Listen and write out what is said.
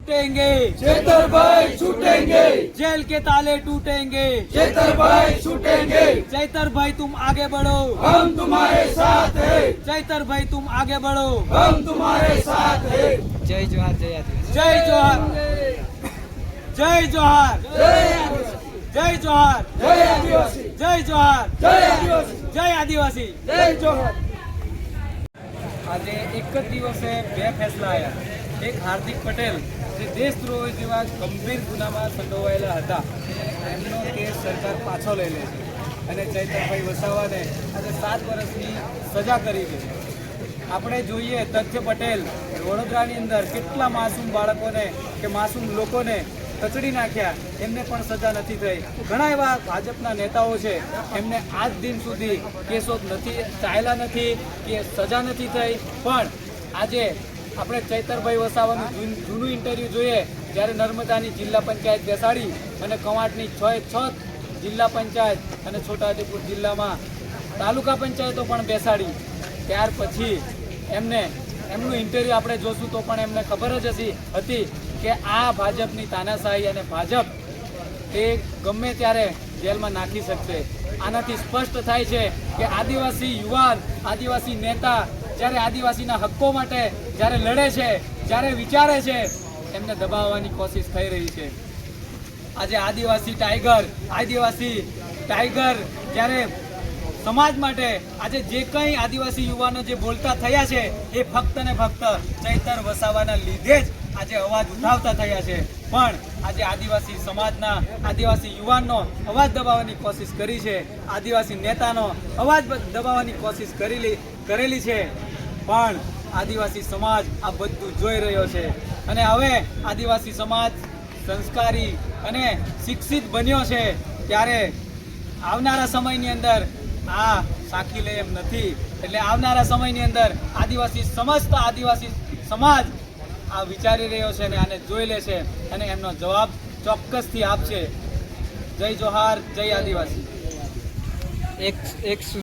छूटेंगे, Chaitar छूटेंगे, jail के ताले टूटेंगे, चैतर छूटेंगे। चैतर भाई तुम आगे बढ़ो, हम तुम्हारे साथ है, चैतर भाई तुम आगे बढ़ो। हम तुम्हारे साथ है। जय जोहार, जय आदिवासी, जय जोहार, जय जोहार, जय जोहार, जय आदिवासी, जय जोहार, जय आदिवासी, जय आदिवासी, जय जोहार। આજે એક જ દિવસે બે ફેસલા આવ્યા। એક હાર્દિક પટેલ જે દેશદ્રોહ જેવા ગંભીર ગુનામાં સંડોવાયેલા હતા, એમનો કેસ સરકાર પાછો લઈ લે છે અને ચૈતરભાઈ વસાવાને આજે 7 વર્ષની સજા કરી છે। આપણે જોઈએ તથ્ય પટેલ વડોદરાની અંદર કેટલા માસૂમ બાળકોને કે માસૂમ લોકોને કચડી નાખ્યા, એમને પણ સજા નથી થઈ। ઘણા એવા ભાજપના નેતાઓ છે, એમને આજ દિન સુધી કેસો નથી ચાલ્યા નથી કે સજા નથી થઈ। પણ આજે આપણે ચૈતરભાઈ વસાવાનું જૂનું ઇન્ટરવ્યૂ જોઈએ, જ્યારે નર્મદાની જિલ્લા પંચાયત બેસાડી અને કવાંટની 6 જિલ્લા પંચાયત અને છોટાઉદેપુર જિલ્લામાં તાલુકા પંચાયતો પણ બેસાડી, ત્યાર પછી એમનું ઇન્ટરવ્યૂ આપણે જોશું તો પણ એમને ખબર જ હતી કે આ ભાજપની તાનાશાહી અને ભાજપ એ ગમે ત્યારે જેલમાં નાખી શકશે। આનાથી સ્પષ્ટ થાય છે કે આદિવાસી યુવાન, આદિવાસી નેતા જ્યારે આદિવાસીના હક્કો માટે જ્યારે લડે છે, જ્યારે વિચારે છે, એમને દબાવવાની કોશિશ થઈ રહી છે। આજે આદિવાસી ટાઈગર જ્યારે સમાજ માટે આજે જે કંઈ આદિવાસી યુવાનો જે બોલતા થયા છે, એ ફક્ત ને ફક્ત ચૈતર વસાવાના લીધે જ આજે અવાજ ઉઠાવતા થયા છે। પણ આજે આદિવાસી સમાજના આદિવાસી યુવાનનો અવાજ દબાવવાની કોશિશ કરી છે, આદિવાસી નેતાનો અવાજ દબાવવાની કોશિશ કરેલી છે, પણ આદિવાસી સમાજ આ બધું જોઈ રહ્યો છે અને હવે આદિવાસી સમાજ સંસ્કારી અને શિક્ષિત બન્યો છે। ત્યારે આવનારા સમયની અંદર આ સાખી લે એમ નથી, એટલે આવનારા સમયની અંદર સમસ્ત આદિવાસી સમાજ આ વિચારી રહ્યો છે અને આને જોઈ લે છે અને એમનો જવાબ ચોક્કસથી આપશે। જય જોહાર, જય આદિવાસી।